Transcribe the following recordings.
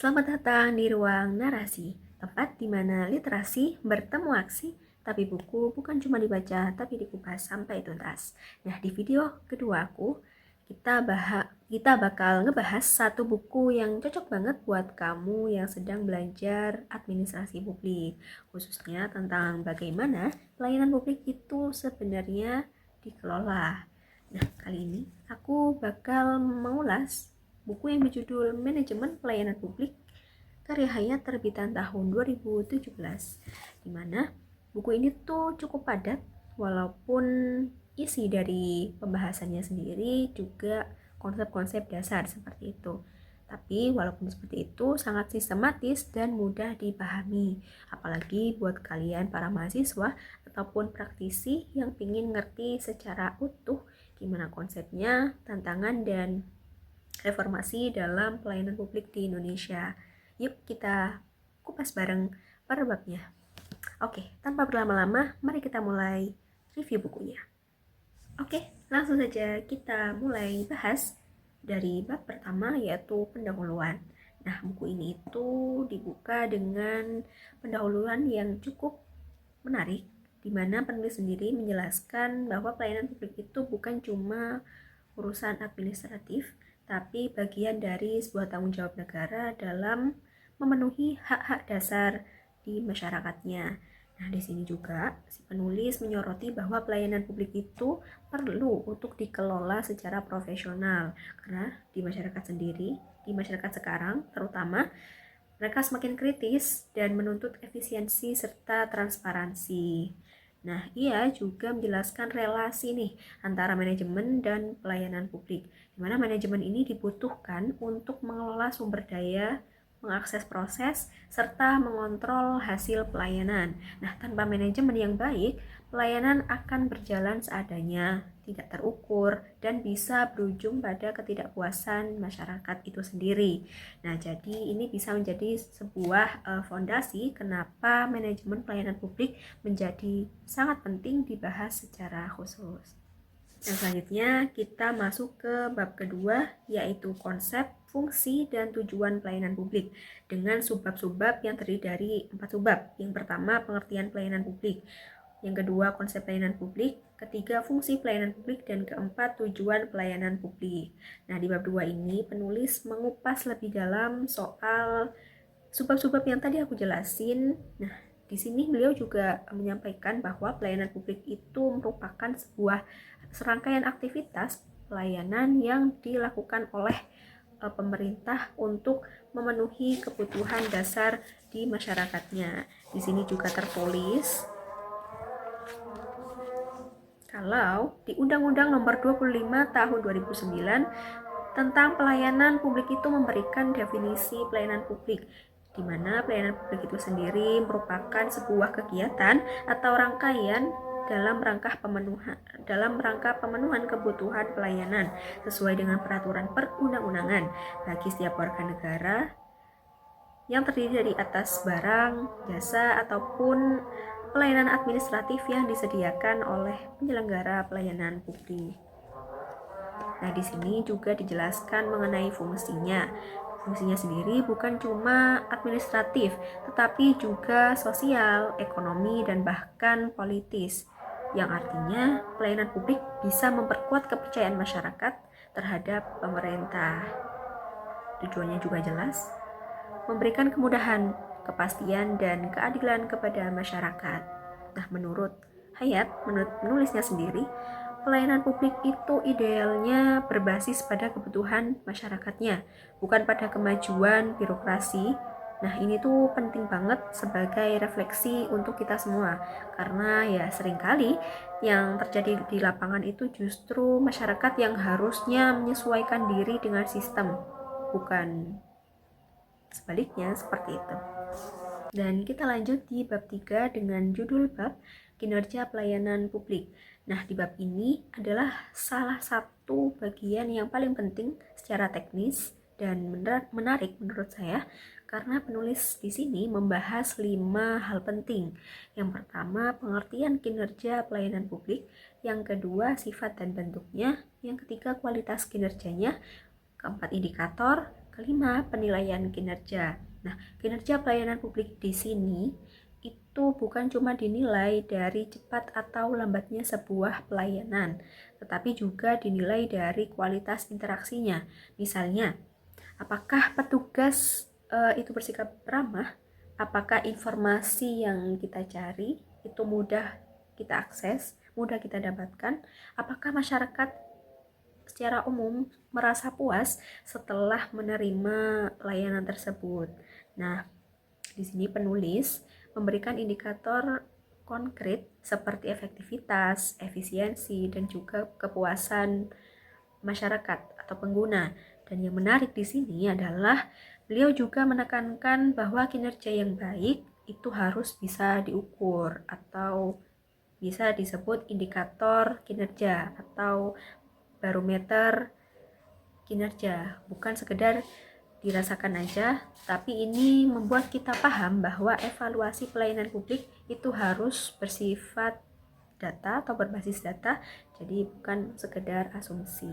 Selamat datang di ruang narasi, tempat di mana literasi bertemu aksi, tapi buku bukan cuma dibaca, tapi dikupas sampai tuntas. Nah, di video kedua kita bakal ngebahas satu buku yang cocok banget buat kamu yang sedang belajar administrasi publik, khususnya tentang bagaimana pelayanan publik itu sebenarnya dikelola. Nah, kali ini aku bakal mengulas buku yang berjudul Manajemen Pelayanan Publik karya Hayat terbitan tahun 2017, di mana buku ini tuh cukup padat walaupun isi dari pembahasannya sendiri juga konsep-konsep dasar seperti itu. Tapi walaupun seperti itu sangat sistematis dan mudah dipahami, apalagi buat kalian para mahasiswa ataupun praktisi yang ingin ngerti secara utuh gimana konsepnya, tantangan, dan reformasi dalam pelayanan publik di Indonesia. Yuk kita kupas bareng per babnya. Oke, tanpa berlama-lama, mari kita mulai review bukunya. Oke, langsung saja kita mulai bahas dari bab pertama, yaitu pendahuluan. Nah, buku ini itu dibuka dengan pendahuluan yang cukup menarik, di mana penulis sendiri menjelaskan bahwa pelayanan publik itu bukan cuma urusan administratif, tapi bagian dari sebuah tanggung jawab negara dalam memenuhi hak-hak dasar di masyarakatnya. Nah, di sini juga si penulis menyoroti bahwa pelayanan publik itu perlu untuk dikelola secara profesional, karena di masyarakat sekarang terutama, mereka semakin kritis dan menuntut efisiensi serta transparansi. Nah, ia juga menjelaskan relasi nih antara manajemen dan pelayanan publik, di mana manajemen ini dibutuhkan untuk mengelola sumber daya, mengakses proses, serta mengontrol hasil pelayanan. Nah, tanpa manajemen yang baik, pelayanan akan berjalan seadanya, tidak terukur, dan bisa berujung pada ketidakpuasan masyarakat itu sendiri. Nah, jadi ini bisa menjadi sebuah fondasi kenapa manajemen pelayanan publik menjadi sangat penting dibahas secara khusus. Yang selanjutnya kita masuk ke bab kedua, yaitu konsep, fungsi, dan tujuan pelayanan publik dengan subbab-subbab yang terdiri dari 4 subbab. Yang pertama, pengertian pelayanan publik. Yang kedua, konsep pelayanan publik. Ketiga, fungsi pelayanan publik. Dan keempat, tujuan pelayanan publik. Nah, di bab 2 ini penulis mengupas lebih dalam soal subbab-subbab yang tadi aku jelasin. Nah, di sini beliau juga menyampaikan bahwa pelayanan publik itu merupakan sebuah serangkaian aktivitas pelayanan yang dilakukan oleh pemerintah untuk memenuhi kebutuhan dasar di masyarakatnya. Di sini juga tertulis kalau di Undang-Undang Nomor 25 Tahun 2009 tentang pelayanan publik itu memberikan definisi pelayanan publik, di mana pelayanan publik itu sendiri merupakan sebuah kegiatan atau rangkaian dalam rangka pemenuhan kebutuhan pelayanan sesuai dengan peraturan perundang-undangan bagi setiap warga negara yang terdiri dari atas barang, jasa, ataupun pelayanan administratif yang disediakan oleh penyelenggara pelayanan publik. Nah, di sini juga dijelaskan mengenai fungsinya. Fungsinya sendiri bukan cuma administratif, tetapi juga sosial, ekonomi, dan bahkan politis. Yang artinya pelayanan publik bisa memperkuat kepercayaan masyarakat terhadap pemerintah. Tujuannya juga jelas, memberikan kemudahan, kepastian, dan keadilan kepada masyarakat. Nah, menurut penulisnya sendiri, pelayanan publik itu idealnya berbasis pada kebutuhan masyarakatnya, bukan pada kemajuan birokrasi. Nah, ini tuh penting banget sebagai refleksi untuk kita semua, karena ya seringkali yang terjadi di lapangan itu justru masyarakat yang harusnya menyesuaikan diri dengan sistem, bukan sebaliknya seperti itu. Dan kita lanjut di bab 3 dengan judul bab kinerja pelayanan publik. Nah, di bab ini adalah salah satu bagian yang paling penting secara teknis dan menarik menurut saya, karena penulis di sini membahas 5 hal penting. Yang pertama, pengertian kinerja pelayanan publik. Yang kedua, sifat dan bentuknya. Yang ketiga, kualitas kinerjanya. Keempat, indikator. Kelima, penilaian kinerja. Nah, kinerja pelayanan publik di sini itu bukan cuma dinilai dari cepat atau lambatnya sebuah pelayanan, tetapi juga dinilai dari kualitas interaksinya. Misalnya, apakah petugas itu bersikap ramah? Apakah informasi yang kita cari itu mudah kita akses, mudah kita dapatkan? Apakah masyarakat secara umum merasa puas setelah menerima layanan tersebut? Nah, di sini penulis memberikan indikator konkret seperti efektivitas, efisiensi, dan juga kepuasan masyarakat atau pengguna. Dan yang menarik di sini adalah beliau juga menekankan bahwa kinerja yang baik itu harus bisa diukur atau bisa disebut indikator kinerja atau barometer kinerja, bukan sekedar dirasakan aja, tapi ini membuat kita paham bahwa evaluasi pelayanan publik itu harus bersifat data atau berbasis data, jadi bukan sekedar asumsi.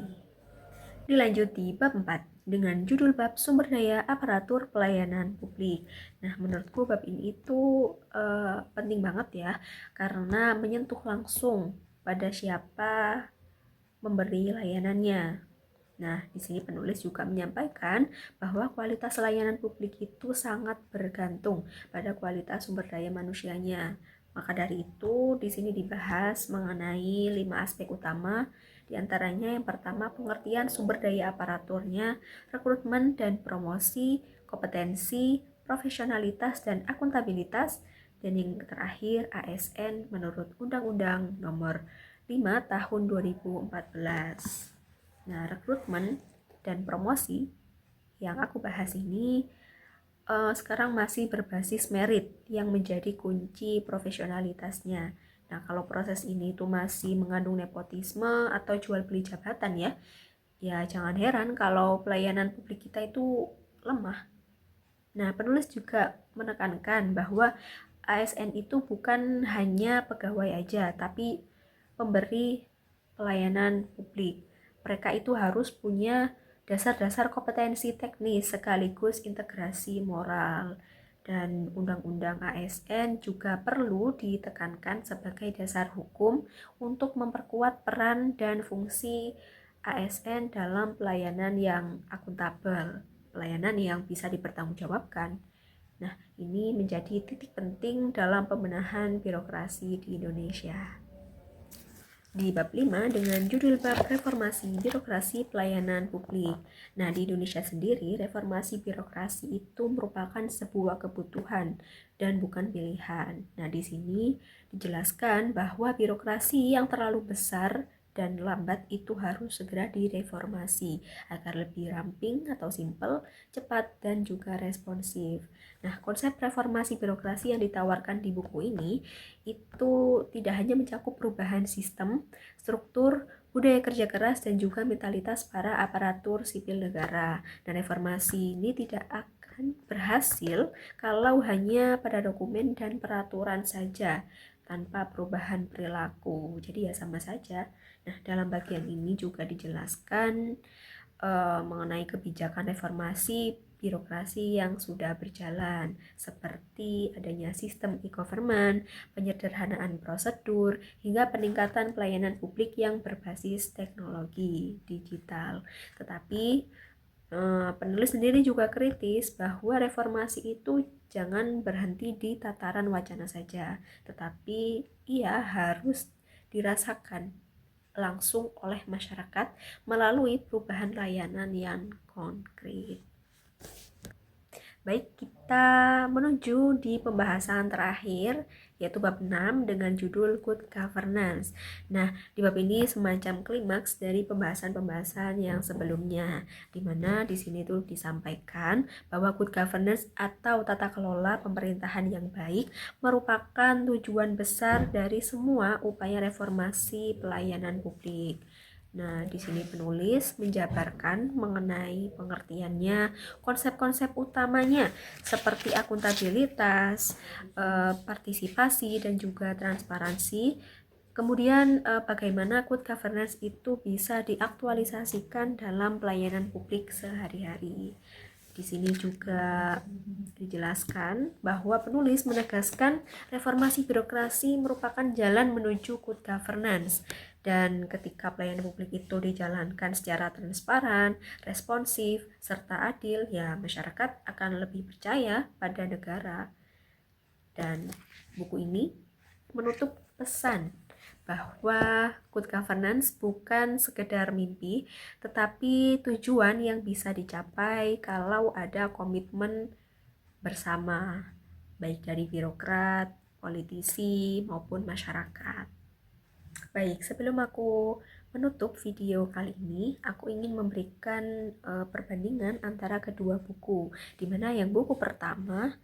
Dilanjut di bab 4 dengan judul bab sumber daya aparatur pelayanan publik. Nah, menurutku bab ini itu penting banget ya, karena menyentuh langsung pada siapa memberi layanannya. Nah, di sini penulis juga menyampaikan bahwa kualitas layanan publik itu sangat bergantung pada kualitas sumber daya manusianya. Maka dari itu, di sini dibahas mengenai 5 aspek utama, di antaranya yang pertama pengertian sumber daya aparaturnya, rekrutmen dan promosi, kompetensi, profesionalitas dan akuntabilitas, dan yang terakhir ASN menurut Undang-Undang Nomor 5 Tahun 2014. Nah, rekrutmen dan promosi yang aku bahas ini sekarang masih berbasis merit yang menjadi kunci profesionalitasnya. Nah, kalau proses ini itu masih mengandung nepotisme atau jual beli jabatan ya jangan heran kalau pelayanan publik kita itu lemah. Nah, penulis juga menekankan bahwa ASN itu bukan hanya pegawai aja, tapi pemberi pelayanan publik. Mereka itu harus punya dasar-dasar kompetensi teknis sekaligus integrasi moral. Dan Undang-Undang ASN juga perlu ditekankan sebagai dasar hukum untuk memperkuat peran dan fungsi ASN dalam pelayanan yang akuntabel, pelayanan yang bisa dipertanggungjawabkan. Nah, ini menjadi titik penting dalam pembenahan birokrasi di Indonesia. Di bab 5 dengan judul bab reformasi birokrasi pelayanan publik. Nah, di Indonesia sendiri, reformasi birokrasi itu merupakan sebuah kebutuhan dan bukan pilihan. Nah, di sini dijelaskan bahwa birokrasi yang terlalu besar dan lambat itu harus segera direformasi agar lebih ramping atau simpel, cepat, dan juga responsif. Nah, konsep reformasi birokrasi yang ditawarkan di buku ini itu tidak hanya mencakup perubahan sistem, struktur, budaya kerja keras, dan juga mentalitas para aparatur sipil negara. Dan reformasi ini tidak akan berhasil kalau hanya pada dokumen dan peraturan saja, tanpa perubahan perilaku. Jadi ya sama saja. Nah, dalam bagian ini juga dijelaskan mengenai kebijakan reformasi birokrasi yang sudah berjalan, seperti adanya sistem e-government, penyederhanaan prosedur, hingga peningkatan pelayanan publik yang berbasis teknologi digital. Tetapi penulis sendiri juga kritis bahwa reformasi itu jangan berhenti di tataran wacana saja, tetapi ia harus dirasakan langsung oleh masyarakat melalui perubahan layanan yang konkret. Baik, kita menuju di pembahasan terakhir, yaitu bab 6 dengan judul Good Governance. Nah, di bab ini semacam klimaks dari pembahasan-pembahasan yang sebelumnya, di mana di sini tuh disampaikan bahwa good governance atau tata kelola pemerintahan yang baik merupakan tujuan besar dari semua upaya reformasi pelayanan publik. Nah, di sini penulis menjabarkan mengenai pengertiannya, konsep-konsep utamanya seperti akuntabilitas, partisipasi, dan juga transparansi. Kemudian bagaimana good governance itu bisa diaktualisasikan dalam pelayanan publik sehari-hari. Di sini juga dijelaskan bahwa penulis menegaskan reformasi birokrasi merupakan jalan menuju good governance, dan ketika pelayanan publik itu dijalankan secara transparan, responsif, serta adil, ya masyarakat akan lebih percaya pada negara. Dan buku ini menutup pesan bahwa good governance bukan sekedar mimpi, tetapi tujuan yang bisa dicapai kalau ada komitmen bersama, baik dari birokrat, politisi, maupun masyarakat. Baik, sebelum aku menutup video kali ini, aku ingin memberikan perbandingan antara kedua buku, di mana yang buku pertama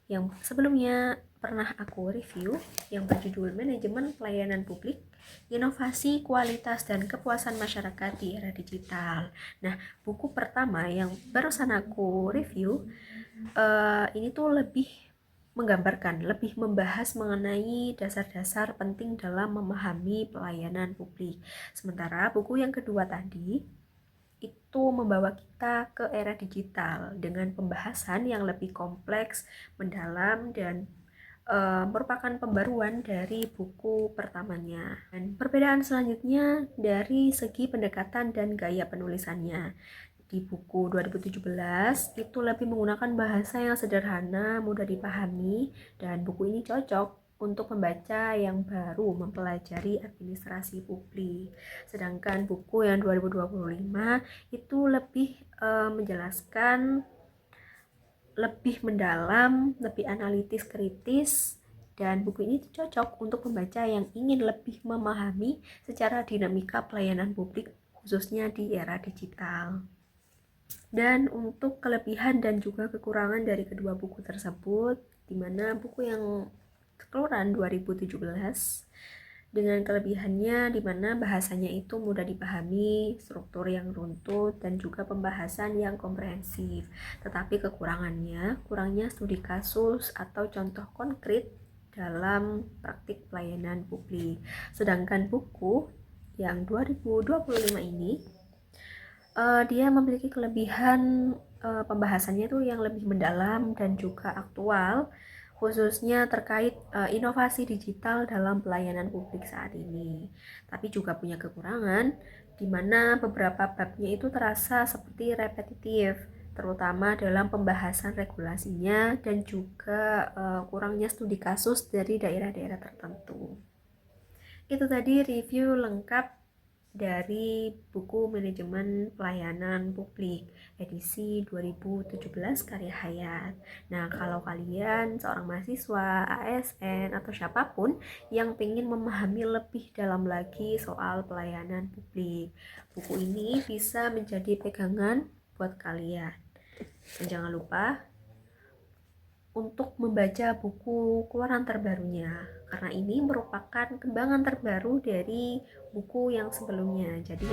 yang sebelumnya pernah aku review yang berjudul Manajemen Pelayanan Publik, Inovasi, Kualitas, dan Kepuasan Masyarakat di Era Digital. Nah, buku pertama yang barusan aku review ini tuh lebih menggambarkan, lebih membahas mengenai dasar-dasar penting dalam memahami pelayanan publik. Sementara buku yang kedua tadi itu membawa kita ke era digital dengan pembahasan yang lebih kompleks, mendalam, dan merupakan pembaruan dari buku pertamanya. Dan perbedaan selanjutnya dari segi pendekatan dan gaya penulisannya. Di buku 2017 itu lebih menggunakan bahasa yang sederhana, mudah dipahami, dan buku ini cocok untuk pembaca yang baru mempelajari administrasi publik. Sedangkan buku yang 2025 itu lebih menjelaskan, lebih mendalam, lebih analitis kritis, dan buku ini cocok untuk pembaca yang ingin lebih memahami secara dinamika pelayanan publik khususnya di era digital. Dan untuk kelebihan dan juga kekurangan dari kedua buku tersebut, di mana buku yang keluaran 2017 dengan kelebihannya di mana bahasanya itu mudah dipahami, struktur yang runtut, dan juga pembahasan yang komprehensif. Tetapi kekurangannya, kurangnya studi kasus atau contoh konkret dalam praktik pelayanan publik. Sedangkan buku yang 2025 ini dia memiliki kelebihan pembahasannya tuh yang lebih mendalam dan juga aktual, khususnya terkait inovasi digital dalam pelayanan publik saat ini. Tapi juga punya kekurangan, di mana beberapa babnya itu terasa seperti repetitif, terutama dalam pembahasan regulasinya dan juga kurangnya studi kasus dari daerah-daerah tertentu. Itu tadi review lengkap dari buku Manajemen Pelayanan Publik edisi 2017 karya Hayat. Nah, kalau kalian seorang mahasiswa, ASN, atau siapapun yang ingin memahami lebih dalam lagi soal pelayanan publik, buku ini bisa menjadi pegangan buat kalian. Dan jangan lupa untuk membaca buku keluaran terbarunya, karena ini merupakan kembangan terbaru dari buku yang sebelumnya. Jadi